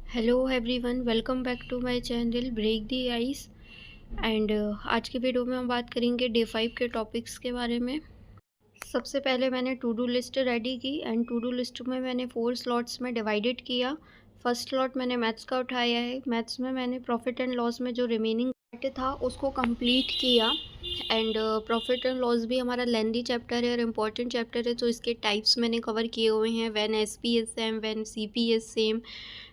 Hello everyone, welcome back to my channel break the ice. एंड आज के video में हम बात करेंगे डे 5 के टॉपिक्स के बारे में। सबसे पहले मैंने टू डू लिस्ट रेडी की एंड टू डू लिस्ट में मैंने 4 स्लॉट्स में डिवाइडेड किया। फर्स्ट स्लॉट मैंने मैथ्स का उठाया है। मैथ्स में मैंने प्रॉफिट एंड लॉस में जो रिमेनिंग पार्ट था उसको कंप्लीट किया। एंड प्रॉफिट एंड लॉस भी हमारा लेंदी चैप्टर है और इम्पॉर्टेंट चैप्टर है, तो इसके टाइप्स मैंने कवर किए हुए हैं। When SP is same, when CP is same,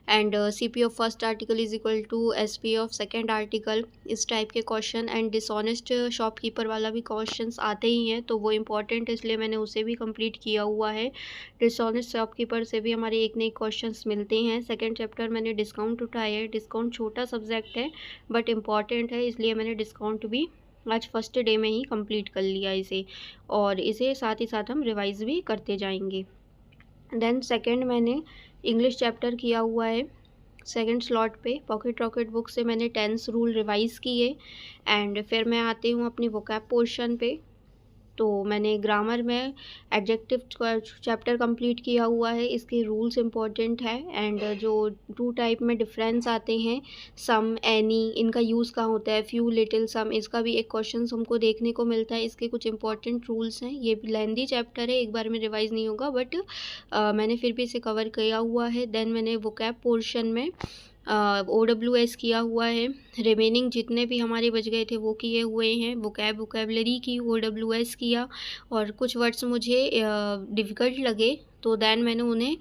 and CP of first article is equal to SP of second article. इस टाइप के क्वेश्चन एंड डिसऑनेस्ट शॉपकीपर वाला भी क्वेश्चंस आते ही हैं, तो वो इम्पॉर्टेंट है, इसलिए मैंने उसे भी कंप्लीट किया हुआ है। डिसऑनेस्ट शॉपकीपर से भी हमारे एक नए क्वेश्चंस मिलते हैं। सेकेंड चैप्टर मैंने डिस्काउंट उठाया है। डिस्काउंट छोटा सब्जेक्ट है बट इम्पॉर्टेंट है, इसलिए मैंने डिस्काउंट भी आज फर्स्ट डे में ही कंप्लीट कर लिया इसे, और इसे साथ ही साथ हम रिवाइज भी करते जाएंगे। देन सेकंड मैंने इंग्लिश चैप्टर किया हुआ है। सेकंड स्लॉट पे पॉकेट रॉकेट बुक से मैंने टेंस रूल रिवाइज़ किए। एंड फिर मैं आती हूँ अपनी वोकैब पोर्शन पे। तो मैंने ग्रामर में एडजेक्टिव चैप्टर कंप्लीट किया हुआ है। इसके रूल्स इंपॉर्टेंट है एंड जो टू टाइप में डिफरेंस आते हैं, सम, एनी, इनका यूज़ कहाँ होता है, फ्यू, लिटिल, सम, इसका भी एक क्वेश्चन हमको देखने को मिलता है। इसके कुछ इंपॉर्टेंट रूल्स हैं। ये भी लेंदी चैप्टर है, एक बार में रिवाइज नहीं होगा, बट मैंने फिर भी इसे कवर किया हुआ है। देन मैंने वोकैब पोर्शन में OWS किया हुआ है। रिमेनिंग जितने भी हमारे बच गए थे वो किए हुए हैं। वोकैबलरी की OWS किया, और कुछ वर्ड्स मुझे डिफ़िकल्ट लगे तो दैन मैंने उन्हें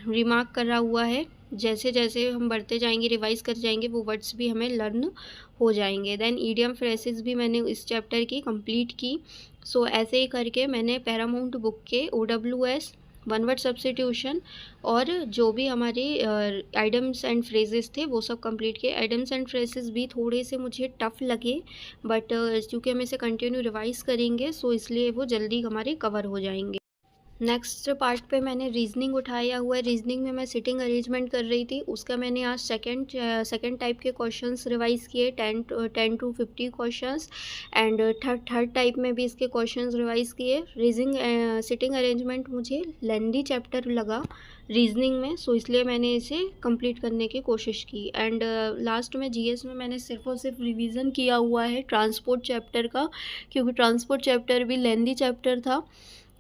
रिमार्क करा हुआ है। जैसे जैसे हम बढ़ते जाएंगे, रिवाइज़ कर जाएंगे, वो वर्ड्स भी हमें लर्न हो जाएंगे। दैन ईडियम फ्रेसेस भी मैंने इस चैप्टर की कंप्लीट की। सो ऐसे ही करके मैंने पैरामाउंट बुक के OWS, वन वर्ड सब्स्टिट्यूशन और जो भी हमारे आइटम्स एंड फ्रेजेस थे वो सब कंप्लीट किए। आइटम्स एंड फ्रेजेस भी थोड़े से मुझे टफ़ लगे, बट क्योंकि हम इसे कंटिन्यू रिवाइज़ करेंगे सो इसलिए वो जल्दी हमारे कवर हो जाएंगे। नेक्स्ट पार्ट पे मैंने रीजनिंग उठाया हुआ है। रीजनिंग में मैं सिटिंग अरेंजमेंट कर रही थी, उसका मैंने आज सेकंड टाइप के क्वेश्चंस रिवाइज़ किए, 10 to 50 questions. And third type में भी इसके क्वेश्चंस रिवाइज़ किए। सिटिंग अरेंजमेंट मुझे लेंदी चैप्टर लगा रीजनिंग में, सो इसलिए मैंने इसे कंप्लीट करने की कोशिश की। एंड लास्ट में GS में मैंने सिर्फ और सिर्फ रिवीजन किया हुआ है ट्रांसपोर्ट चैप्टर का, क्योंकि ट्रांसपोर्ट चैप्टर भी लेंदी चैप्टर था।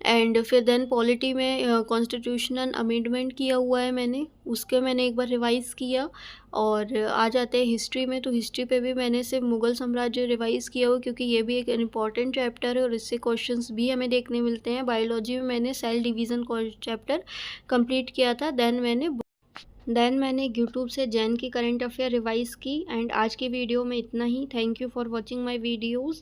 एंड फिर देन पॉलिटी में कॉन्स्टिट्यूशनल अमेंडमेंट किया हुआ है मैंने, उसके मैंने एक बार रिवाइज़ किया। और आ जाते हैं हिस्ट्री में, तो हिस्ट्री पे भी मैंने सिर्फ मुग़ल साम्राज्य रिवाइज़ किया हुआ, क्योंकि ये भी एक इम्पॉर्टेंट चैप्टर है और इससे क्वेश्चंस भी हमें देखने मिलते हैं। बायोलॉजी में मैंने सेल डिवीज़न चैप्टर कंप्लीट किया था। देन मैंने यूट्यूब से जैन की करंट अफेयर रिवाइज़ की। एंड आज की वीडियो में इतना ही। Thank you for watching my videos.